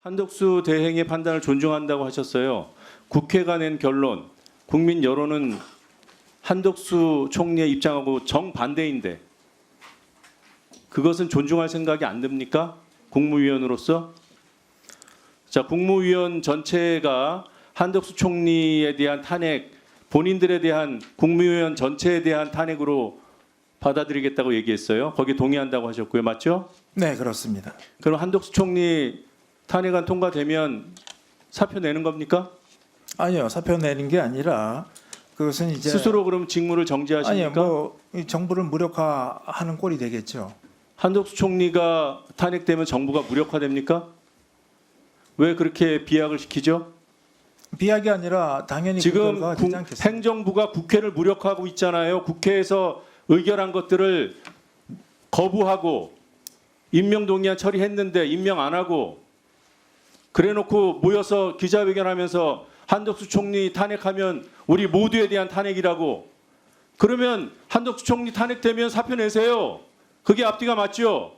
한덕수 대행의 판단을 존중한다고 하셨어요. 국회가 낸 결론, 국민 여론은 한덕수 총리의 입장하고 정반대인데 그것은 존중할 생각이 안 듭니까? 국무위원으로서? 자, 국무위원 전체가 한덕수 총리에 대한 탄핵, 본인들에 대한 국무위원 전체에 대한 탄핵으로 받아들이겠다고 얘기했어요. 거기에 동의한다고 하셨고요. 맞죠? 네, 그렇습니다. 그럼 한덕수 총리 탄핵안 통과되면 사표 내는 겁니까? 아니요, 사표 내는 게 아니라 그것은 이제 스스로 그럼 직무를 정지하십니까? 아니요, 뭐이 정부를 무력화하는 꼴이 되겠죠. 한덕수 총리가 탄핵되면 정부가 무력화됩니까? 왜 그렇게 비약을 시키죠? 비약이 아니라 당연히 그 지금 결과가 되지 않겠습니까? 행정부가 국회를 무력화하고 있잖아요. 국회에서 의결한 것들을 거부하고 임명동의안 처리했는데 임명 안 하고 그래놓고 모여서 기자회견하면서 한덕수 총리 탄핵하면 우리 모두에 대한 탄핵이라고. 그러면 한덕수 총리 탄핵되면 사표 내세요. 그게 앞뒤가 맞죠?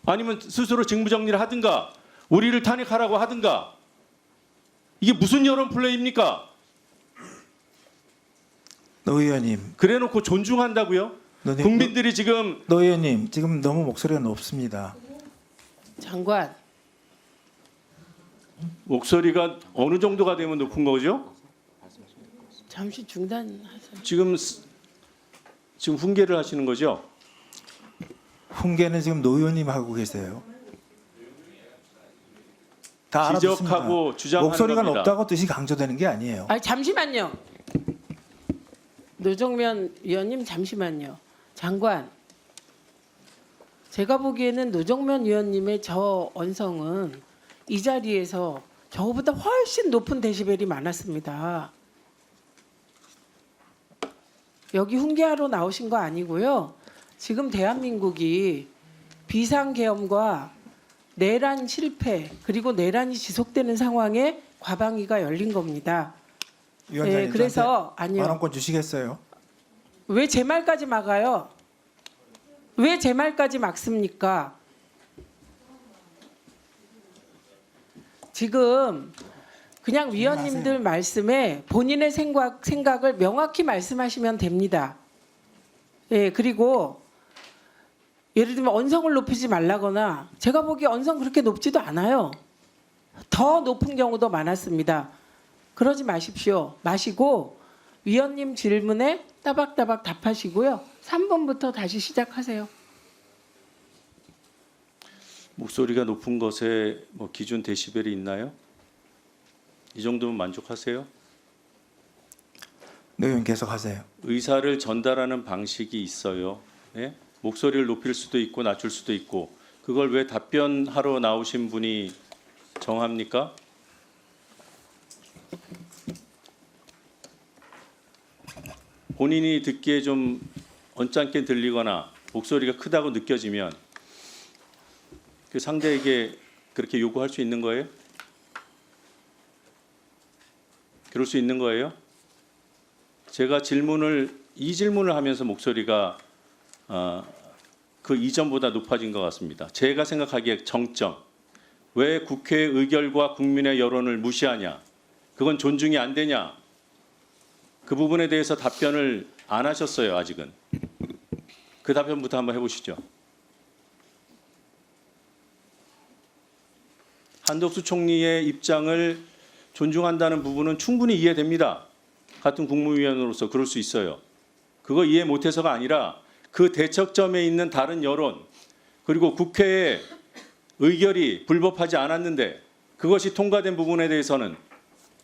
아니면 스스로 직무정리를 하든가 우리를 탄핵하라고 하든가. 이게 무슨 여론 플레이입니까? 노 의원님, 그래놓고 존중한다고요? 국민들이 지금 노 의원님 지금 너무 목소리가 높습니다. 장관, 목소리가 어느 정도가 되면 높은 거죠? 잠시 중단하세요. 지금 훈계를 하시는 거죠? 훈계는 지금 노 의원님 하고 계세요. 다 알아듣습니다. 지적하고 주장하는 목소리가 겁니다. 높다고 뜻이 강조되는 게 아니에요. 아니 잠시만요. 노정면 위원님 잠시만요. 장관, 제가 보기에는 노정면 위원님의 저 언성은 이 자리에서 저보다 훨씬 높은 데시벨이 많았습니다. 여기 훈계하러 나오신 거 아니고요. 지금 대한민국이 비상계엄과 내란 실패 그리고 내란이 지속되는 상황에 과방위가 열린 겁니다. 위원장님, 네, 그래서 아니요. 발언권 주시겠어요? 왜 제 말까지 막아요? 왜 제 말까지 막습니까? 지금 그냥 위원님들 말씀에 본인의 생각을 명확히 말씀하시면 됩니다. 예, 그리고 예를 들면 언성을 높이지 말라거나 제가 보기에 언성 그렇게 높지도 않아요. 더 높은 경우도 많았습니다. 그러지 마십시오. 마시고 위원님 질문에 따박따박 답하시고요. 3번부터 다시 시작하세요. 목소리가 높은 것에 뭐 기준 데시벨이 있나요? 이 정도면 만족하세요? 노 의원 계속하세요. 의사를 전달하는 방식이 있어요. 예? 목소리를 높일 수도 있고 낮출 수도 있고 그걸 왜 답변하러 나오신 분이 정합니까? 본인이 듣기에 좀 언짢게 들리거나 목소리가 크다고 느껴지면 그 상대에게 그렇게 요구할 수 있는 거예요? 그럴 수 있는 거예요? 제가 이 질문을 하면서 목소리가 그 이전보다 높아진 것 같습니다. 제가 생각하기에 정점. 왜 국회의 의결과 국민의 여론을 무시하냐? 그건 존중이 안 되냐? 그 부분에 대해서 답변을 안 하셨어요, 아직은. 그 답변부터 한번 해보시죠. 한덕수 총리의 입장을 존중한다는 부분은 충분히 이해됩니다. 같은 국무위원으로서 그럴 수 있어요. 그거 이해 못해서가 아니라 그 대척점에 있는 다른 여론 그리고 국회의 의결이 불법하지 않았는데 그것이 통과된 부분에 대해서는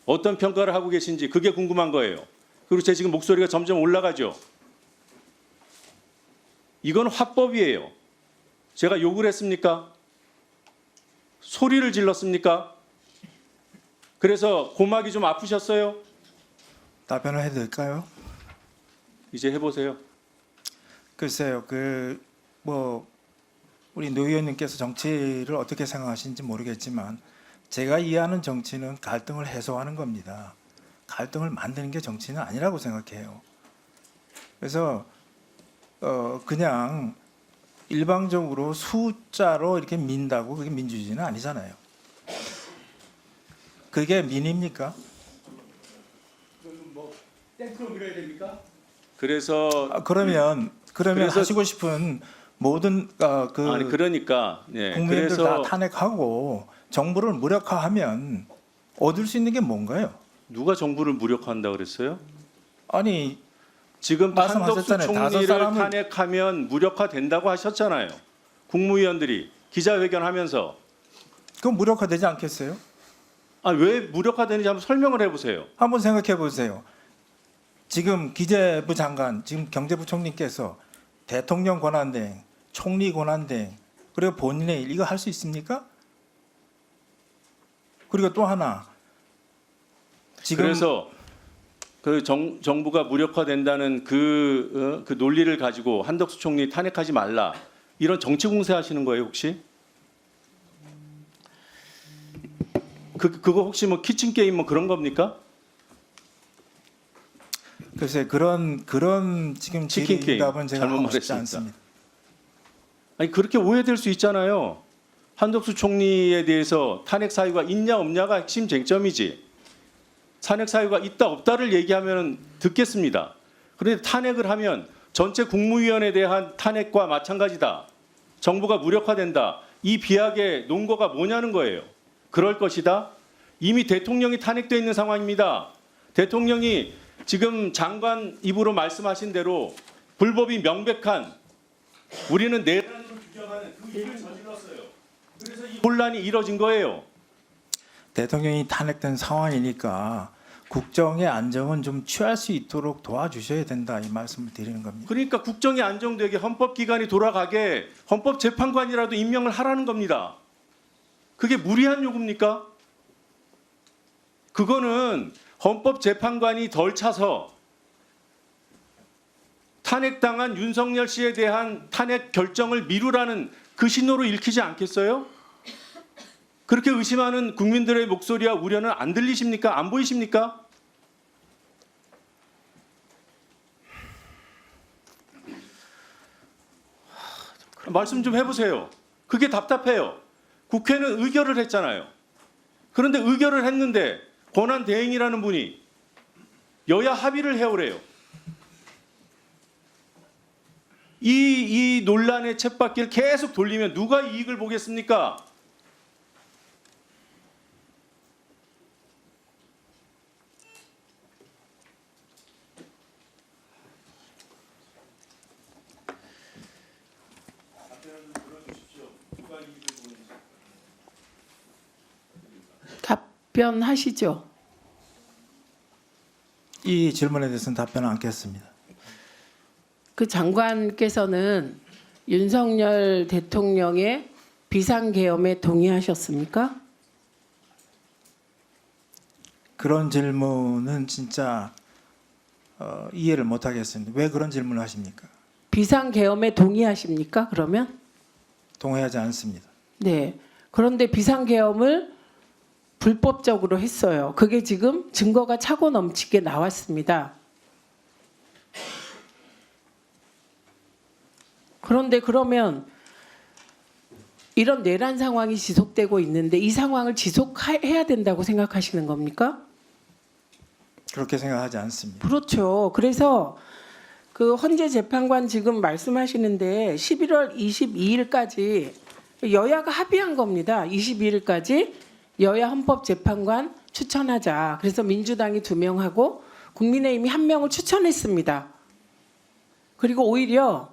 어떤 평가를 하고 계신지 그게 궁금한 거예요. 그리고 제 지금 목소리가 점점 올라가죠. 이건 화법이에요. 제가 욕을 했습니까? 소리를 질렀습니까? 그래서 고막이 좀 아프셨어요? 답변을 해도 될까요? 이제 해보세요. 글쎄요, 우리 노 의원님께서 정치를 어떻게 생각하시는지 모르겠지만 제가 이해하는 정치는 갈등을 해소하는 겁니다. 갈등을 만드는 게 정치는 아니라고 생각해요. 그래서 그냥 일방적으로 숫자로 이렇게 민다고 그게 민주주의는 아니잖아요. 그게 민입니까? 땡크로 밀어야 됩니까? 그래서 그러면 그래서- 하시고 싶은 모든 아니 그러니까 예. 국민들 그래서 다 탄핵하고 정부를 무력화하면 얻을 수 있는 게 뭔가요? 누가 정부를 무력화한다 그랬어요? 아니 지금 한덕수 말씀하셨잖아요. 다섯 총리를 사람을- 탄핵하면 무력화된다고 하셨잖아요. 국무위원들이 기자회견하면서 그건 무력화되지 않겠어요? 왜 무력화되는지 한번 설명을 해보세요. 한번 생각해 보세요. 지금 기재부 장관, 지금 경제부 총리께서 대통령 권한대행, 총리 권한대행, 그리고 본인의 일 이거 할 수 있습니까? 그리고 또 하나 지금 그래서 그 정부가 무력화된다는 그 논리를 가지고 한덕수 총리 탄핵하지 말라 이런 정치 공세하시는 거예요 혹시? 그거 혹시 뭐 키친 게임 뭐 그런 겁니까? 글쎄 그런 지금 치킨 게임. 질의답은 제가 잘못 하고 싶지 말했습니다. 않습니다. 아니 그렇게 오해될 수 있잖아요. 한덕수 총리에 대해서 탄핵 사유가 있냐 없냐가 핵심 쟁점이지. 탄핵 사유가 있다 없다를 얘기하면 듣겠습니다. 그런데 탄핵을 하면 전체 국무위원에 대한 탄핵과 마찬가지다. 정부가 무력화된다. 이 비약의 논거가 뭐냐는 거예요. 그럴 것이다. 이미 대통령이 탄핵돼 있는 상황입니다. 대통령이 지금 장관 입으로 말씀하신 대로 불법이 명백한 우리는 내란으로 규정하는 그 일을 저질렀어요. 그래서 이 혼란이 이뤄진 거예요. 대통령이 탄핵된 상황이니까 국정의 안정은 좀 취할 수 있도록 도와주셔야 된다 이 말씀을 드리는 겁니다. 그러니까 국정이 안정되게 헌법기관이 돌아가게 헌법재판관이라도 임명을 하라는 겁니다. 그게 무리한 요구입니까? 그거는 헌법재판관이 덜 차서 탄핵당한 윤석열 씨에 대한 탄핵 결정을 미루라는 그 신호로 읽히지 않겠어요? 그렇게 의심하는 국민들의 목소리와 우려는 안 들리십니까? 안 보이십니까? 말씀 좀 해보세요. 그게 답답해요. 국회는 의결을 했잖아요. 그런데 의결을 했는데 권한 대행이라는 분이 여야 합의를 해오래요. 이 논란의 쳇바퀴를 계속 돌리면 누가 이익을 보겠습니까? 답변하시죠. 이 질문에 대해서는 답변을 않겠습니다. 그 장관께서는 윤석열 대통령의 비상계엄에 동의하셨습니까? 그런 질문은 진짜 이해를 못하겠습니다. 왜 그런 질문을 하십니까? 비상계엄에 동의하십니까? 그러면? 동의하지 않습니다. 네. 그런데 비상계엄을 불법적으로 했어요. 그게 지금 증거가 차고 넘치게 나왔습니다. 그런데 그러면 이런 내란 상황이 지속되고 있는데 이 상황을 지속해야 된다고 생각하시는 겁니까? 그렇게 생각하지 않습니다. 그렇죠. 그래서 그 헌재 재판관 지금 말씀하시는데 11월 22일까지 여야가 합의한 겁니다. 22일까지 여야 헌법재판관 추천하자. 그래서 민주당이 2명하고 국민의힘이 1명을 추천했습니다. 그리고 오히려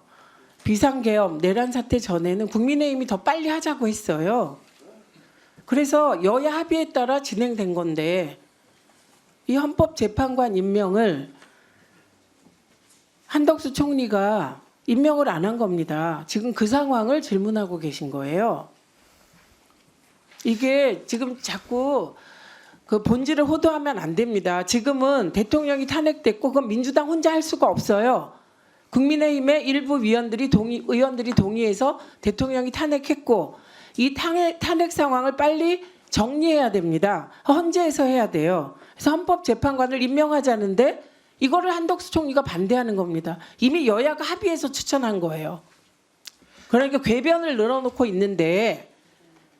비상계엄 내란 사태 전에는 국민의힘이 더 빨리 하자고 했어요. 그래서 여야 합의에 따라 진행된 건데 이 헌법재판관 임명을 한덕수 총리가 임명을 안 한 겁니다. 지금 그 상황을 질문하고 계신 거예요. 이게 지금 자꾸 그 본질을 호도하면 안 됩니다. 지금은 대통령이 탄핵됐고 그건 민주당 혼자 할 수가 없어요. 국민의힘의 일부 의원들이 동의해서 대통령이 탄핵했고 이 탄핵 상황을 빨리 정리해야 됩니다. 헌재에서 해야 돼요. 그래서 헌법재판관을 임명하자는데 이거를 한덕수 총리가 반대하는 겁니다. 이미 여야가 합의해서 추천한 거예요. 그러니까 궤변을 늘어놓고 있는데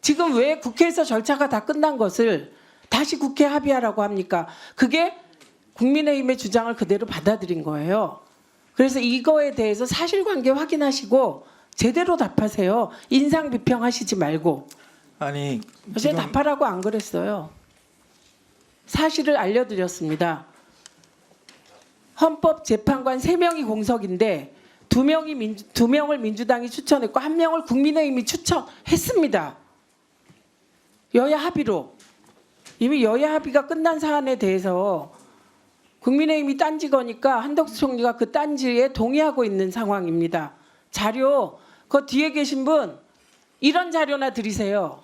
지금 왜 국회에서 절차가 다 끝난 것을 다시 국회 합의하라고 합니까? 그게 국민의힘의 주장을 그대로 받아들인 거예요. 그래서 이거에 대해서 사실관계 확인하시고 제대로 답하세요. 인상 비평하시지 말고. 아니 제가 지금 답하라고 안 그랬어요. 사실을 알려드렸습니다. 헌법재판관 3명이 공석인데 2명을 민주당이 추천했고 1명을 국민의힘이 추천했습니다. 여야 합의로. 이미 여야 합의가 끝난 사안에 대해서 국민의힘이 딴지 거니까 한덕수 총리가 그 딴지에 동의하고 있는 상황입니다. 자료 그 뒤에 계신 분 이런 자료나 드리세요.